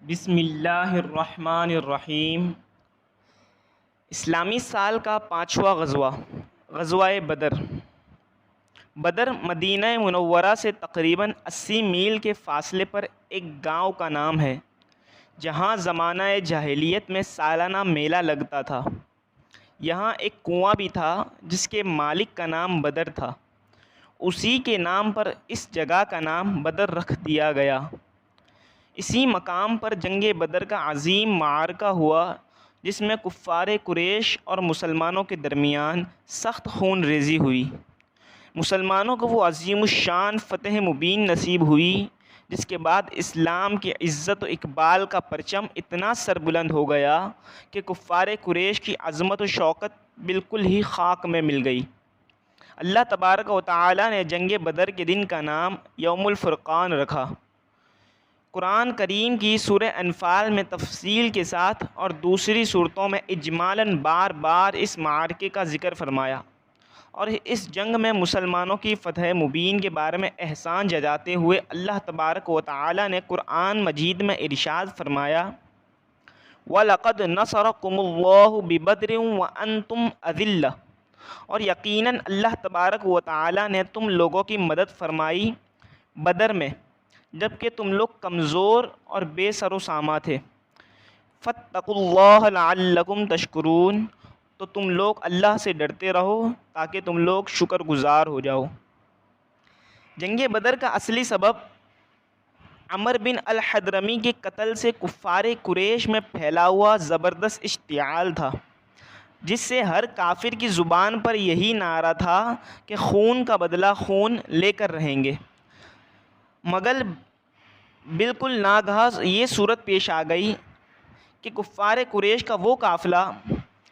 بسم اللہ الرحمن الرحیم۔ اسلامی سال کا 5واں غزوہ، غزوہ بدر۔ بدر مدینہ منورہ سے تقریباً 80 میل کے فاصلے پر ایک گاؤں کا نام ہے، جہاں زمانہ جاہلیت میں سالانہ میلہ لگتا تھا۔ یہاں ایک کنواں بھی تھا جس کے مالک کا نام بدر تھا۔ اسی کے نام پر اس جگہ کا نام بدر رکھ دیا گیا۔ اسی مقام پر جنگ بدر کا عظیم معرکہ ہوا، جس میں کفار قریش اور مسلمانوں کے درمیان سخت خون ریزی ہوئی۔ مسلمانوں کو وہ عظیم الشان فتح مبین نصیب ہوئی، جس کے بعد اسلام کی عزت و اقبال کا پرچم اتنا سربلند ہو گیا کہ کفار قریش کی عظمت و شوکت بالکل ہی خاک میں مل گئی۔ اللہ تبارک و تعالی نے جنگ بدر کے دن کا نام یوم الفرقان رکھا۔ قرآن کریم کی سورہ انفال میں تفصیل کے ساتھ اور دوسری صورتوں میں اجمالاً بار بار اس معرکے کا ذکر فرمایا، اور اس جنگ میں مسلمانوں کی فتح مبین کے بارے میں احسان جتاتے ہوئے اللہ تبارک و تعالی نے قرآن مجید میں ارشاد فرمایا، وَلَقَدْ نَصَرَكُمُ اللَّهُ بِبَدْرٍ وَأَنْتُمْ أَذِلَّةٌ، اور یقیناً اللہ تبارک و تعالی نے تم لوگوں کی مدد فرمائی بدر میں، جبکہ تم لوگ کمزور اور بے سر و ساماں تھے۔ فَاتَّقُوا اللَّهَ لَعَلَّكُمْ تَشْكُرُونَ، تو تم لوگ اللہ سے ڈرتے رہو تاکہ تم لوگ شکر گزار ہو جاؤ۔ جنگ بدر کا اصلی سبب عمر بن الحضرمی کے قتل سے کفار قریش میں پھیلا ہوا زبردست اشتعال تھا، جس سے ہر کافر کی زبان پر یہی نعرہ تھا کہ خون کا بدلہ خون لے کر رہیں گے۔ مگر بالکل ناگہاں یہ صورت پیش آ گئی کہ کفار قریش کا وہ قافلہ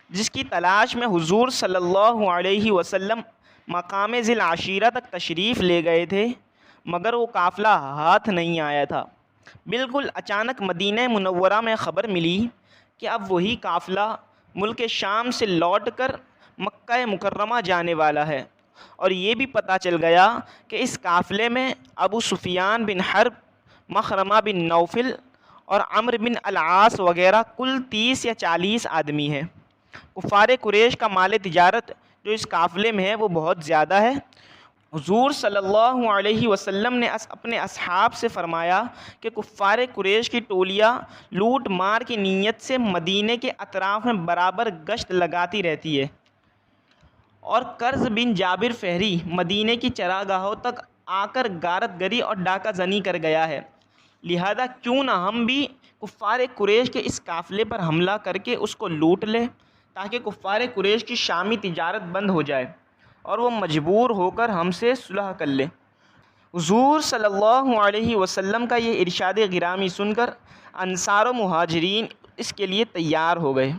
جس کی تلاش میں حضور صلی اللہ علیہ وسلم مقام ذی العشیرہ تک تشریف لے گئے تھے، مگر وہ قافلہ ہاتھ نہیں آیا تھا۔ بالکل اچانک مدینہ منورہ میں خبر ملی کہ اب وہی قافلہ ملک شام سے لوٹ کر مکہ مکرمہ جانے والا ہے، اور یہ بھی پتہ چل گیا کہ اس قافلے میں ابو سفیان بن حرب، مخرمہ بن نوفل اور عمرو بن العاص وغیرہ کل 30 یا 40 آدمی ہیں۔ کفار قریش کا مال تجارت جو اس قافلے میں ہے وہ بہت زیادہ ہے۔ حضور صلی اللہ علیہ وسلم نے اپنے اصحاب سے فرمایا کہ کفار قریش کی ٹولیاں لوٹ مار کی نیت سے مدینے کے اطراف میں برابر گشت لگاتی رہتی ہے، اور قرظ بن جابر فہری مدینے کی چراگاہوں تک آ کر غارت گری اور ڈاکہ زنی کر گیا ہے۔ لہذا کیوں نہ ہم بھی کفار قریش کے اس قافلے پر حملہ کر کے اس کو لوٹ لیں، تاکہ کفار قریش کی شامی تجارت بند ہو جائے اور وہ مجبور ہو کر ہم سے صلح کر لیں۔ حضور صلی اللہ علیہ وسلم کا یہ ارشاد گرامی سن کر انصار و مہاجرین اس کے لیے تیار ہو گئے۔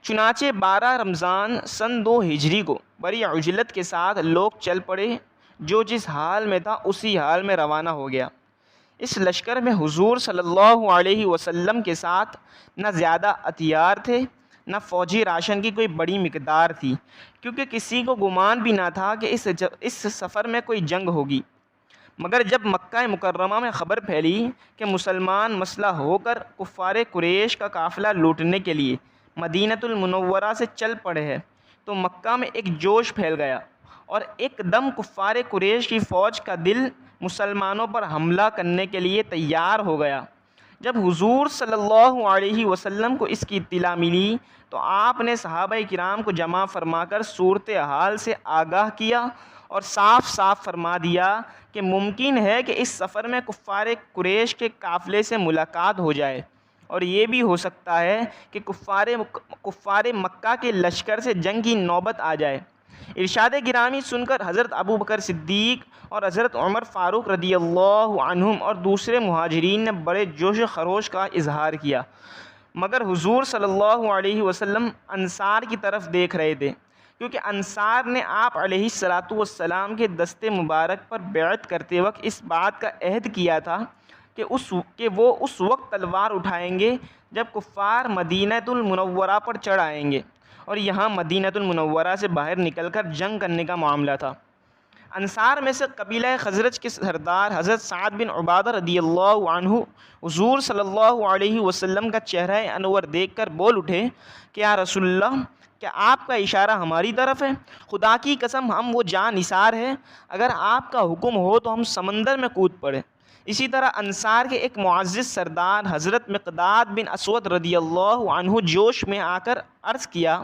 چنانچہ 12 رمضان سن 2 ہجری کو بڑی عجلت کے ساتھ لوگ چل پڑے، جو جس حال میں تھا اسی حال میں روانہ ہو گیا۔ اس لشکر میں حضور صلی اللہ علیہ وسلم کے ساتھ نہ زیادہ ہتھیار تھے، نہ فوجی راشن کی کوئی بڑی مقدار تھی، کیونکہ کسی کو گمان بھی نہ تھا کہ اس سفر میں کوئی جنگ ہوگی۔ مگر جب مکہ مکرمہ میں خبر پھیلی کہ مسلمان مسلح ہو کر کفار قریش کا قافلہ لوٹنے کے لیے مدینۃ المنورہ سے چل پڑے ہیں، تو مکہ میں ایک جوش پھیل گیا، اور ایک دم کفار قریش کی فوج کا دل مسلمانوں پر حملہ کرنے کے لیے تیار ہو گیا۔ جب حضور صلی اللہ علیہ وسلم کو اس کی اطلاع ملی تو آپ نے صحابہ کرام کو جمع فرما کر صورتحال سے آگاہ کیا اور صاف صاف فرما دیا کہ ممکن ہے کہ اس سفر میں کفار قریش کے قافلے سے ملاقات ہو جائے، اور یہ بھی ہو سکتا ہے کہ کفار مکہ کے لشکر سے جنگ کی نوبت آ جائے۔ ارشاد گرامی سن کر حضرت ابوبکر صدیق اور حضرت عمر فاروق رضی اللہ عنہم اور دوسرے مہاجرین نے بڑے جوش و خروش کا اظہار کیا، مگر حضور صلی اللہ علیہ وسلم انصار کی طرف دیکھ رہے تھے، کیونکہ انصار نے آپ علیہ الصلاۃ والسلام کے دست مبارک پر بیعت کرتے وقت اس بات کا عہد کیا تھا کہ وہ اس وقت تلوار اٹھائیں گے جب کفار مدینۃ المنورہ پر چڑھ آئیں گے، اور یہاں مدینۃ المنورہ سے باہر نکل کر جنگ کرنے کا معاملہ تھا۔ انصار میں سے قبیلہ خزرج کے سردار حضرت سعد بن عبادہ رضی اللہ عنہ حضور صلی اللہ علیہ وسلم کا چہرہ انور دیکھ کر بول اٹھے کہ یا رسول اللہ، کیا آپ کا اشارہ ہماری طرف ہے؟ خدا کی قسم ہم وہ جاں نثار ہیں، اگر آپ کا حکم ہو تو ہم سمندر میں کود پڑیں۔ اسی طرح انصار کے ایک معزز سردار حضرت مقداد بن اسود رضی اللہ عنہ جوش میں آ کر عرض کیا،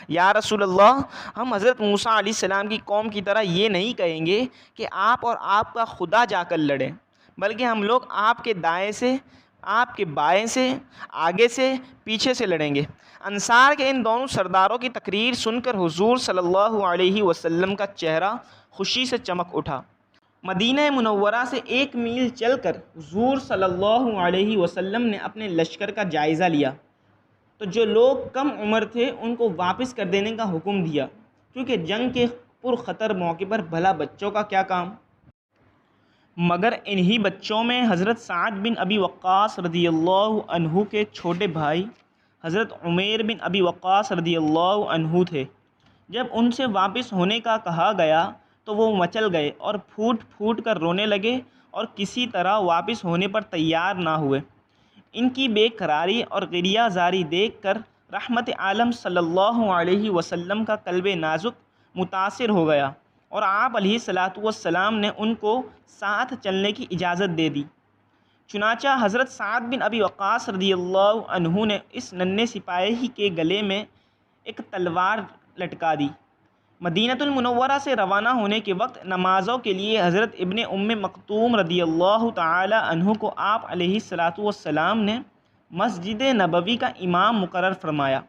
یا رسول اللہ، ہم حضرت موسیٰ علیہ السلام کی قوم کی طرح یہ نہیں کہیں گے کہ آپ اور آپ کا خدا جا کر لڑیں، بلکہ ہم لوگ آپ کے دائیں سے، آپ کے بائیں سے، آگے سے، پیچھے سے لڑیں گے۔ انصار کے ان دونوں سرداروں کی تقریر سن کر حضور صلی اللہ علیہ وسلم کا چہرہ خوشی سے چمک اٹھا۔ مدینہ منورہ سے 1 میل چل کر حضور صلی اللہ علیہ وسلم نے اپنے لشکر کا جائزہ لیا تو جو لوگ کم عمر تھے ان کو واپس کر دینے کا حکم دیا، کیونکہ جنگ کے پرخطر موقع پر بھلا بچوں کا کیا کام۔ مگر انہی بچوں میں حضرت سعد بن ابی وقاص رضی اللہ عنہ کے چھوٹے بھائی حضرت عمیر بن ابی وقاص رضی اللہ عنہ تھے۔ جب ان سے واپس ہونے کا کہا گیا تو وہ مچل گئے اور پھوٹ پھوٹ کر رونے لگے اور کسی طرح واپس ہونے پر تیار نہ ہوئے۔ ان کی بے قراری اور گریہ زاری دیکھ کر رحمت عالم صلی اللہ علیہ وسلم کا قلب نازک متاثر ہو گیا اور آپ علیہ الصلاۃ والسلام نے ان کو ساتھ چلنے کی اجازت دے دی۔ چنانچہ حضرت سعد بن ابی وقاص رضی اللہ عنہ نے اس ننھے سپاہی کے گلے میں ایک تلوار لٹکا دی۔ مدینہ المنورہ سے روانہ ہونے کے وقت نمازوں کے لیے حضرت ابن مکتوم رضی اللہ تعالی عنہ کو آپ علیہ الصلاۃ والسلام نے مسجد نبوی کا امام مقرر فرمایا۔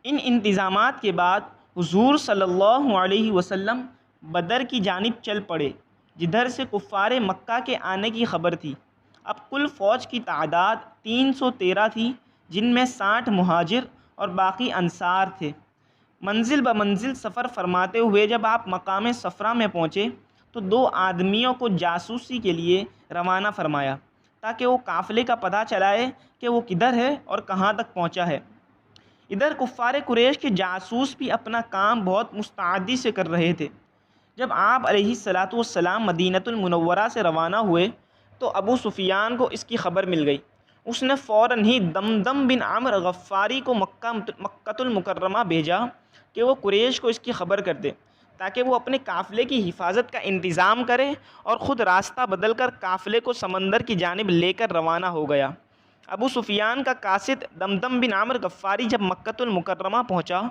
ان انتظامات کے بعد حضور صلی اللہ علیہ وسلم بدر کی جانب چل پڑے، جدھر سے کفار مکہ کے آنے کی خبر تھی۔ اب کل فوج کی تعداد 313 تھی، جن میں 60 مہاجر اور باقی انصار تھے۔ منزل بمنزل سفر فرماتے ہوئے جب آپ مقام صفرا میں پہنچے تو 2 آدمیوں کو جاسوسی کے لیے روانہ فرمایا تاکہ وہ قافلے کا پتہ چلائے کہ وہ کدھر ہے اور کہاں تک پہنچا ہے۔ ادھر کفار قریش کے جاسوس بھی اپنا کام بہت مستعدی سے کر رہے تھے۔ جب آپ علیہ الصلاۃ والسلام مدینہ المنورہ سے روانہ ہوئے تو ابو سفیان کو اس کی خبر مل گئی۔ اس نے فوراً ہی دمدم بن عمرو غفاری کو مکہ المکرمہ بھیجا کہ وہ قریش کو اس کی خبر کر دے تاکہ وہ اپنے قافلے کی حفاظت کا انتظام کرے، اور خود راستہ بدل کر قافلے کو سمندر کی جانب لے کر روانہ ہو گیا۔ ابو سفیان کا قاصد دمدم بن عمرو غفاری جب مکہ المکرمہ پہنچا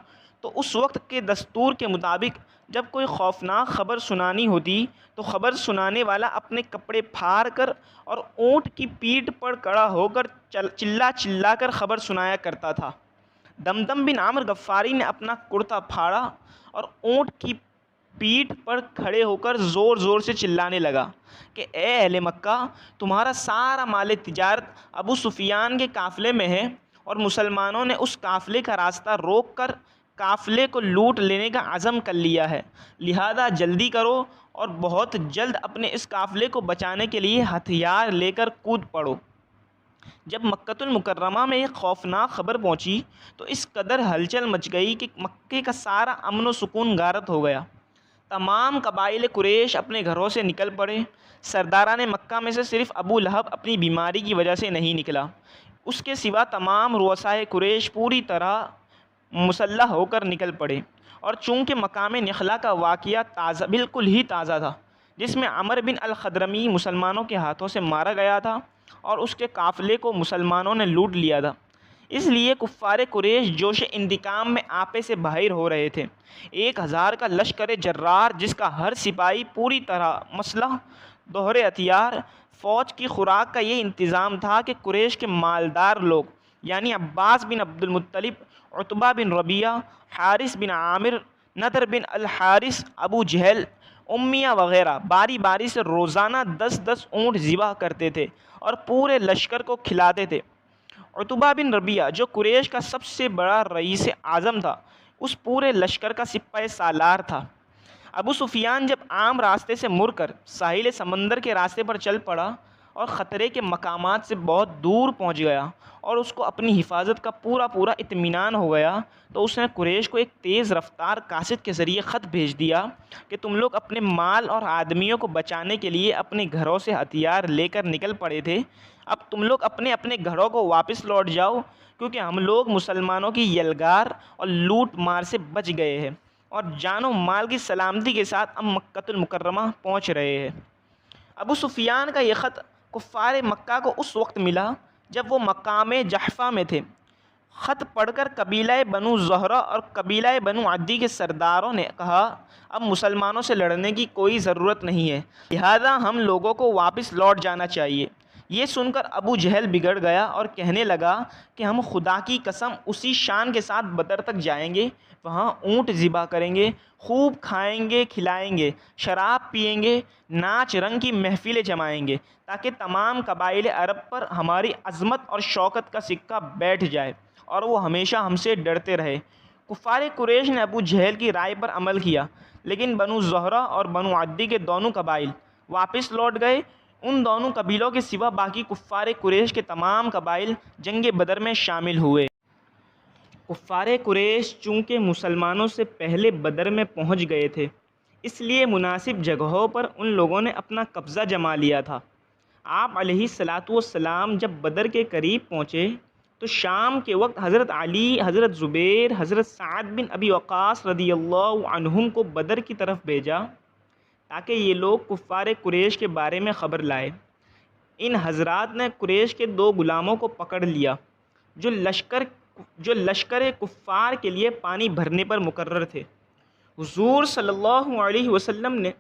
تو اس وقت کے دستور کے مطابق جب کوئی خوفناک خبر سنانی ہوتی تو خبر سنانے والا اپنے کپڑے پھاڑ کر اور اونٹ کی پیٹھ پر کھڑا ہو کر چلا چلا کر خبر سنایا کرتا تھا۔ دمدم بن عمرو غفاری نے اپنا کرتا پھاڑا اور اونٹ کی پیٹھ پر کھڑے ہو کر زور زور سے چلانے لگا کہ اے اہل مکہ، تمہارا سارا مال تجارت ابو سفیان کے قافلے میں ہے، اور مسلمانوں نے اس قافلے کا راستہ روک کر قافلے کو لوٹ لینے کا عزم کر لیا ہے، لہذا جلدی کرو اور بہت جلد اپنے اس قافلے کو بچانے کے لیے ہتھیار لے کر کود پڑو۔ جب مکہ المکرمہ میں ایک خوفناک خبر پہنچی تو اس قدر ہلچل مچ گئی کہ مکے کا سارا امن و سکون غارت ہو گیا۔ تمام قبائل قریش اپنے گھروں سے نکل پڑے۔ سرداران مکہ میں سے صرف ابو لہب اپنی بیماری کی وجہ سے نہیں نکلا، اس کے سوا تمام رؤسائے قریش پوری طرح مسلح ہو کر نکل پڑے۔ اور چونکہ مقام نخلا کا واقعہ بالکل ہی تازہ تھا، جس میں عمر بن الخدرمی مسلمانوں کے ہاتھوں سے مارا گیا تھا اور اس کے قافلے کو مسلمانوں نے لوٹ لیا تھا، اس لیے کفار قریش جوش انتقام میں آپے سے باہر ہو رہے تھے۔ 1000 کا لشکر جرار، جس کا ہر سپاہی پوری طرح مسلح، دوہرے ہتھیار، فوج کی خوراک کا یہ انتظام تھا کہ قریش کے مالدار لوگ یعنی عباس بن عبد المطلب، عتبہ بن ربیعہ، حارث بن عامر، نضر بن الحارث، ابو جہل، امیہ وغیرہ باری باری سے روزانہ 10 اونٹ ذبح کرتے تھے اور پورے لشکر کو کھلاتے تھے۔ عتبہ بن ربیعہ جو قریش کا سب سے بڑا رئیس اعظم تھا، اس پورے لشکر کا سپہ سالار تھا۔ ابو سفیان جب عام راستے سے مڑ کر ساحل سمندر کے راستے پر چل پڑا اور خطرے کے مقامات سے بہت دور پہنچ گیا اور اس کو اپنی حفاظت کا پورا اطمینان ہو گیا، تو اس نے قریش کو ایک تیز رفتار قاصد کے ذریعے خط بھیج دیا کہ تم لوگ اپنے مال اور آدمیوں کو بچانے کے لیے اپنے گھروں سے ہتھیار لے کر نکل پڑے تھے، اب تم لوگ اپنے اپنے گھروں کو واپس لوٹ جاؤ، کیونکہ ہم لوگ مسلمانوں کی یلغار اور لوٹ مار سے بچ گئے ہیں اور جان و مال کی سلامتی کے ساتھ اب مکۃ المکرمہ پہنچ رہے ہیں۔ ابو سفیان کا یہ خط کفار مکہ کو اس وقت ملا جب وہ مقام جحفہ میں تھے۔ خط پڑھ کر قبیلہ بنو زہرہ اور قبیلہ بنو عدی کے سرداروں نے کہا اب مسلمانوں سے لڑنے کی کوئی ضرورت نہیں ہے، لہذا ہم لوگوں کو واپس لوٹ جانا چاہیے۔ یہ سن کر ابو جہل بگڑ گیا اور کہنے لگا کہ ہم خدا کی قسم اسی شان کے ساتھ بدر تک جائیں گے، وہاں اونٹ ذبح کریں گے، خوب کھائیں گے کھلائیں گے، شراب پئیں گے، ناچ رنگ کی محفلیں جمائیں گے، تاکہ تمام قبائل عرب پر ہماری عظمت اور شوکت کا سکہ بیٹھ جائے اور وہ ہمیشہ ہم سے ڈرتے رہے۔ کفار قریش نے ابو جہل کی رائے پر عمل کیا، لیکن بنو زہرہ اور بنو عدی کے دونوں قبائل واپس لوٹ گئے۔ ان دونوں قبیلوں کے سوا باقی کفار قریش کے تمام قبائل جنگ بدر میں شامل ہوئے۔ کفار قریش چونکہ مسلمانوں سے پہلے بدر میں پہنچ گئے تھے، اس لیے مناسب جگہوں پر ان لوگوں نے اپنا قبضہ جما لیا تھا۔ آپ علیہ الصلاۃ والسلام جب بدر کے قریب پہنچے تو شام کے وقت حضرت علی، حضرت زبیر، حضرت سعد بن ابی وقاص رضی اللہ عنہم کو بدر کی طرف بھیجا تاکہ یہ لوگ کفار قریش کے بارے میں خبر لائے۔ ان حضرات نے قریش کے 2 غلاموں کو پکڑ لیا جو لشکر کفار کے لیے پانی بھرنے پر مقرر تھے۔ حضور صلی اللہ علیہ وسلم نے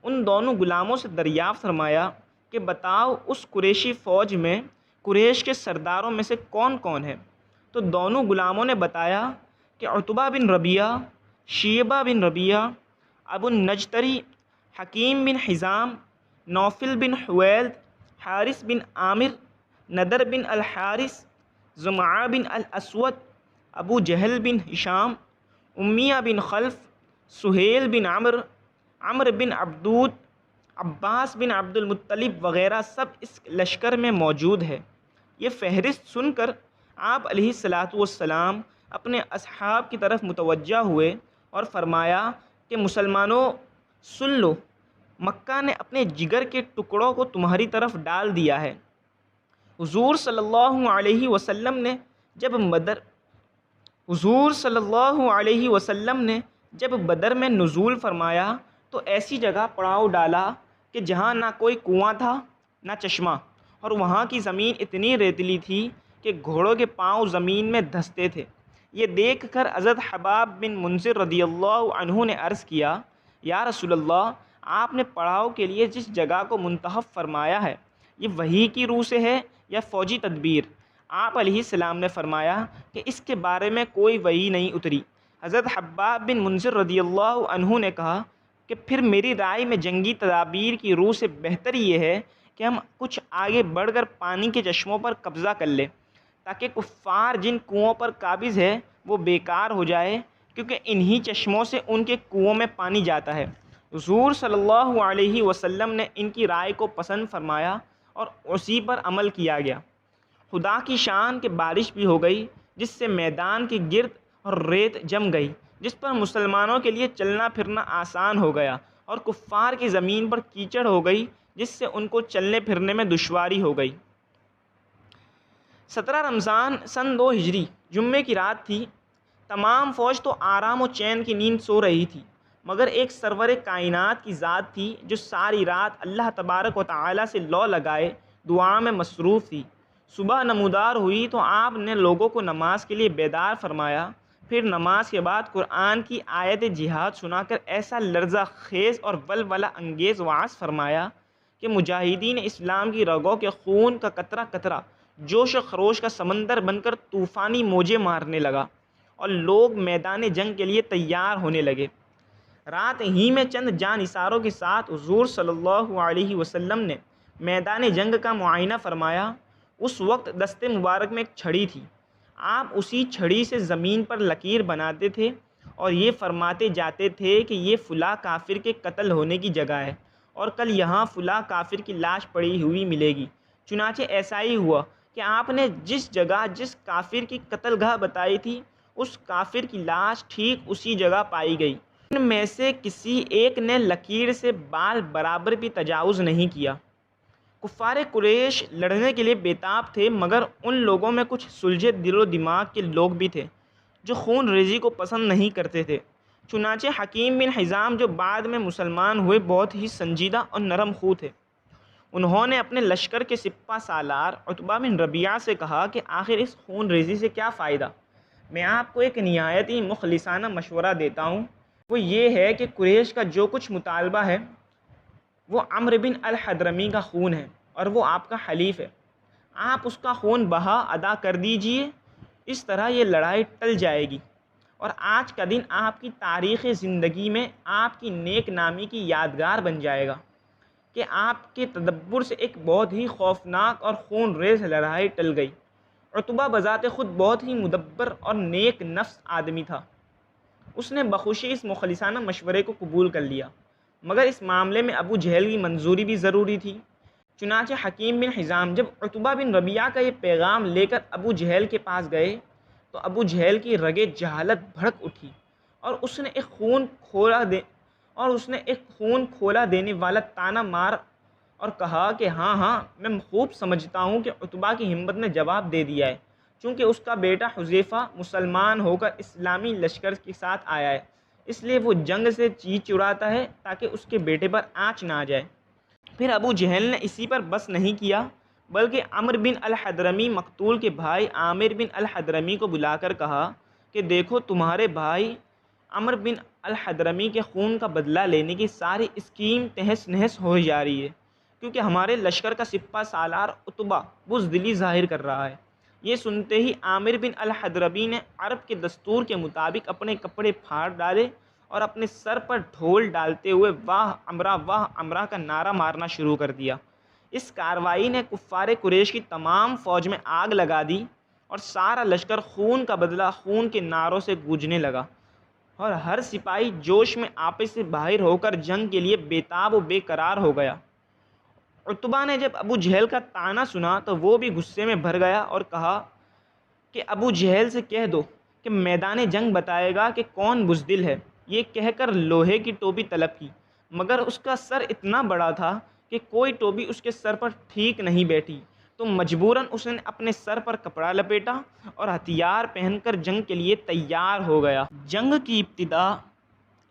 ان دونوں غلاموں سے دریافت فرمایا کہ بتاؤ اس قریشی فوج میں قریش کے سرداروں میں سے کون کون ہے؟ تو دونوں غلاموں نے بتایا کہ عتبہ بن ربیعہ، شیبہ بن ربیعہ، ابو النجتری، حکیم بن حزام، نوفل بن حویلد، حارث بن عامر، ندر بن الحارث، زمعہ بن الاسود، ابو جہل بن ہشام، امیہ بن خلف، سہیل بن عمر بن عبدود، عباس بن عبد المطلب وغیرہ سب اس لشکر میں موجود ہے۔ یہ فہرست سن کر آپ علیہ الصلاۃ والسلام اپنے اصحاب کی طرف متوجہ ہوئے اور فرمایا کہ مسلمانوں سن لو، مکہ نے اپنے جگر کے ٹکڑوں کو تمہاری طرف ڈال دیا ہے۔ حضور صلی اللہ علیہ وسلم نے جب بدر میں نزول فرمایا تو ایسی جگہ پڑاؤ ڈالا کہ جہاں نہ کوئی کنواں تھا نہ چشمہ، اور وہاں کی زمین اتنی ریتلی تھی کہ گھوڑوں کے پاؤں زمین میں دھنستے تھے۔ یہ دیکھ کر حضرت حباب بن منذر رضی اللہ عنہ نے عرض کیا، یا رسول اللہ، آپ نے پڑاؤ کے لیے جس جگہ کو منتخب فرمایا ہے یہ وحی کی روح سے ہے یا فوجی تدبیر؟ آپ علیہ السلام نے فرمایا کہ اس کے بارے میں کوئی وحی نہیں اتری۔ حضرت حباب بن منذر رضی اللہ عنہ نے کہا کہ پھر میری رائے میں جنگی تدابیر کی روح سے بہتر یہ ہے کہ ہم کچھ آگے بڑھ کر پانی کے چشموں پر قبضہ کر لیں تاکہ کفار جن کنوؤں پر قابض ہے وہ بیکار ہو جائے، کیونکہ انہی چشموں سے ان کے کنوؤں میں پانی جاتا ہے۔ حضور صلی اللہ علیہ وسلم نے ان کی رائے کو پسند فرمایا اور اسی پر عمل کیا گیا۔ خدا کی شان کہ بارش بھی ہو گئی جس سے میدان کے گرد اور ریت جم گئی، جس پر مسلمانوں کے لیے چلنا پھرنا آسان ہو گیا، اور کفار کی زمین پر کیچڑ ہو گئی جس سے ان کو چلنے پھرنے میں دشواری ہو گئی۔ 17 رمضان سن 2 ہجری جمعے کی رات تھی۔ تمام فوج تو آرام و چین کی نیند سو رہی تھی، مگر ایک سرور کائنات کی ذات تھی جو ساری رات اللہ تبارک و تعالیٰ سے لو لگائے دعا میں مصروف تھی۔ صبح نمودار ہوئی تو آپ نے لوگوں کو نماز کے لیے بیدار فرمایا، پھر نماز کے بعد قرآن کی آیت جہاد سنا کر ایسا لرزہ خیز اور ولولہ انگیز وعظ فرمایا کہ مجاہدین اسلام کی رگوں کے خون کا قطرہ قطرہ جوش و خروش کا سمندر بن کر طوفانی موجیں مارنے لگا اور لوگ میدان جنگ کے لیے تیار ہونے لگے۔ رات ہی میں چند جاں نثاروں کے ساتھ حضور صلی اللہ علیہ وسلم نے میدان جنگ کا معائنہ فرمایا۔ اس وقت دست مبارک میں ایک چھڑی تھی، آپ اسی چھڑی سے زمین پر لکیر بناتے تھے اور یہ فرماتے جاتے تھے کہ یہ فلاں کافر کے قتل ہونے کی جگہ ہے اور کل یہاں فلاں کافر کی لاش پڑی ہوئی ملے گی۔ چنانچہ ایسا ہی ہوا کہ آپ نے جس جگہ جس کافر کی قتل گاہ بتائی تھی اس کافر کی لاش ٹھیک اسی جگہ پائی گئی۔ ان میں سے کسی ایک نے لکیر سے بال برابر بھی تجاوز نہیں کیا۔ کفار قریش لڑنے کے لیے بیتاب تھے، مگر ان لوگوں میں کچھ سلجھے دل و دماغ کے لوگ بھی تھے جو خون ریزی کو پسند نہیں کرتے تھے۔ چنانچہ حکیم بن حزام جو بعد میں مسلمان ہوئے بہت ہی سنجیدہ اور نرم خو تھے۔ انہوں نے اپنے لشکر کے سپہ سالار عتبہ بن ربیعہ سے کہا کہ آخر اس خون ریزی سے کیا فائدہ؟ میں آپ کو ایک نہایت ہی مخلصانہ مشورہ دیتا ہوں، وہ یہ ہے کہ قریش کا جو کچھ مطالبہ ہے وہ عمرو بن الحضرمی کا خون ہے اور وہ آپ کا حلیف ہے۔ آپ اس کا خون بہا ادا کر دیجئے، اس طرح یہ لڑائی ٹل جائے گی اور آج کا دن آپ کی تاریخ زندگی میں آپ کی نیک نامی کی یادگار بن جائے گا کہ آپ کے تدبر سے ایک بہت ہی خوفناک اور خون ریز لڑائی ٹل گئی۔ عتبہ بذات خود بہت ہی مدبر اور نیک نفس آدمی تھا۔ اس نے بخوشی اس مخلصانہ مشورے کو قبول کر لیا، مگر اس معاملے میں ابو جہل کی منظوری بھی ضروری تھی۔ چنانچہ حکیم بن حزام جب عتبہ بن ربیعہ کا یہ پیغام لے کر ابو جہل کے پاس گئے تو ابو جہل کی رگِ جہالت بھڑک اٹھی اور اس نے ایک خون کھولا دینے والا طعنہ مار اور کہا کہ ہاں میں خوب سمجھتا ہوں کہ عتبہ کی ہمت نے جواب دے دیا ہے، چونکہ اس کا بیٹا حذیفہ مسلمان ہو کر اسلامی لشکر کے ساتھ آیا ہے، اس لیے وہ جنگ سے چیز چراتا ہے تاکہ اس کے بیٹے پر آنچ نہ آ جائے۔ پھر ابو جہل نے اسی پر بس نہیں کیا بلکہ عمرو بن الحضرمی مقتول کے بھائی عامر بن الحضرمی کو بلا کر کہا کہ دیکھو تمہارے بھائی عمرو بن الحضرمی کے خون کا بدلہ لینے کی ساری اسکیم تہس نہس ہو جا رہی ہے، کیونکہ ہمارے لشکر کا سپہ سالار عتبہ بزدلی ظاہر کر رہا ہے۔ یہ سنتے ہی عامر بن الحضرمی نے عرب کے دستور کے مطابق اپنے کپڑے پھاڑ ڈالے اور اپنے سر پر ڈھول ڈالتے ہوئے واہ عمرہ کا نعرہ مارنا شروع کر دیا۔ اس کارروائی نے کفار قریش کی تمام فوج میں آگ لگا دی اور سارا لشکر خون کا بدلہ خون کے نعروں سے گونجنے لگا اور ہر سپاہی جوش میں آپے سے باہر ہو کر جنگ کے لیے بیتاب و بے قرار ہو گیا۔ عتبہ نے جب ابو جہل کا طعنہ سنا تو وہ بھی غصے میں بھر گیا اور کہا کہ ابو جہل سے کہہ دو کہ میدان جنگ بتائے گا کہ کون بزدل ہے۔ یہ کہہ کر لوہے کی ٹوپی طلب کی، مگر اس کا سر اتنا بڑا تھا کہ کوئی ٹوپی اس کے سر پر ٹھیک نہیں بیٹھی، تو مجبوراً اس نے اپنے سر پر کپڑا لپیٹا اور ہتھیار پہن کر جنگ کے لیے تیار ہو گیا۔ جنگ کی ابتدا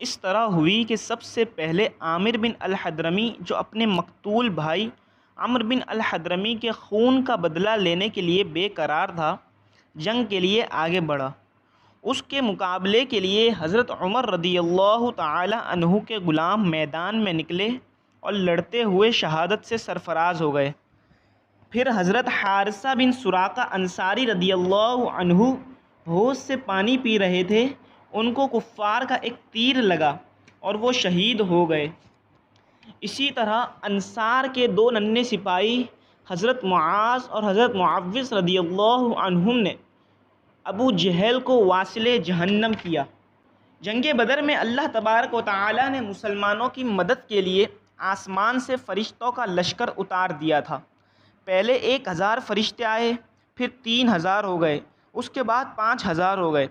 اس طرح ہوئی کہ سب سے پہلے عامر بن الحضرمی جو اپنے مقتول بھائی عمرو بن الحضرمی کے خون کا بدلہ لینے کے لیے بے قرار تھا، جنگ کے لیے آگے بڑھا۔ اس کے مقابلے کے لیے حضرت عمر رضی اللہ تعالی عنہ کے غلام میدان میں نکلے اور لڑتے ہوئے شہادت سے سرفراز ہو گئے۔ پھر حضرت حارثہ بن سراقہ انصاری رضی اللہ عنہ ہوش سے پانی پی رہے تھے، ان کو کفار کا ایک تیر لگا اور وہ شہید ہو گئے۔ اسی طرح انصار کے دو ننھے سپاہی حضرت معاذ اور حضرت معوذ رضی اللہ عنہم نے ابو جہل کو واصل جہنم کیا۔ جنگ بدر میں اللہ تبارک و تعالی نے مسلمانوں کی مدد کے لیے آسمان سے فرشتوں کا لشکر اتار دیا تھا۔ پہلے 1000 فرشتے آئے، پھر 3000 ہو گئے، اس کے بعد 5000 ہو گئے۔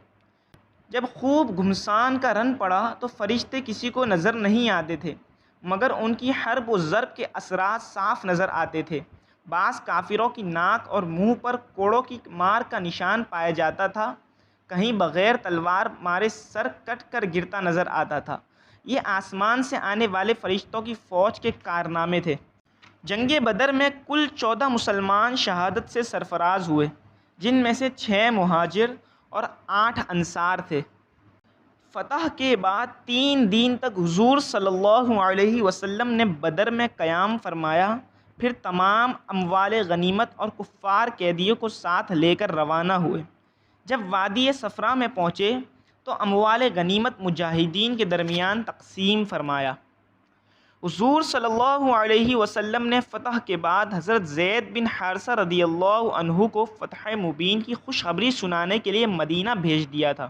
جب خوب گھمسان کا رن پڑا تو فرشتے کسی کو نظر نہیں آتے تھے، مگر ان کی حرب و ضرب کے اثرات صاف نظر آتے تھے۔ بعض کافروں کی ناک اور منہ پر کوڑوں کی مار کا نشان پایا جاتا تھا، کہیں بغیر تلوار مارے سر کٹ کر گرتا نظر آتا تھا۔ یہ آسمان سے آنے والے فرشتوں کی فوج کے کارنامے تھے۔ جنگ بدر میں کل 14 مسلمان شہادت سے سرفراز ہوئے، جن میں سے 6 مہاجر اور 8 انصار تھے۔ فتح کے بعد 3 دن تک حضور صلی اللہ علیہ وسلم نے بدر میں قیام فرمایا، پھر تمام اموال غنیمت اور کفار قیدیوں کو ساتھ لے کر روانہ ہوئے۔ جب وادی صفرا میں پہنچے تو اموال غنیمت مجاہدین کے درمیان تقسیم فرمایا۔ حضور صلی اللہ علیہ وسلم نے فتح کے بعد حضرت زید بن حارثہ رضی اللہ عنہ کو فتح مبین کی خوشخبری سنانے کے لیے مدینہ بھیج دیا تھا۔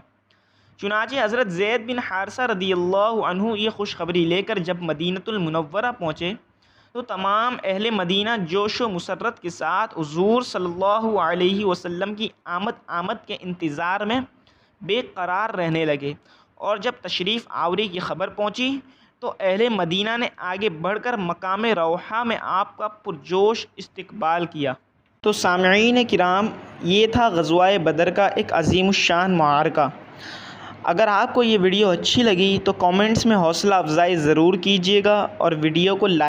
چنانچہ حضرت زید بن حارثہ رضی اللہ عنہ یہ خوشخبری لے کر جب مدینۃ المنورہ پہنچے تو تمام اہل مدینہ جوش و مسرت کے ساتھ حضور صلی اللہ علیہ وسلم کی آمد کے انتظار میں بے قرار رہنے لگے، اور جب تشریف آوری کی خبر پہنچی تو اہل مدینہ نے آگے بڑھ کر مقام روحہ میں آپ کا پرجوش استقبال کیا۔ تو سامعین کرام، یہ تھا غزوہ بدر کا ایک عظیم الشان معرکہ۔ اگر آپ کو یہ ویڈیو اچھی لگی تو کامنٹس میں حوصلہ افزائی ضرور کیجیے گا، اور ویڈیو کو لائک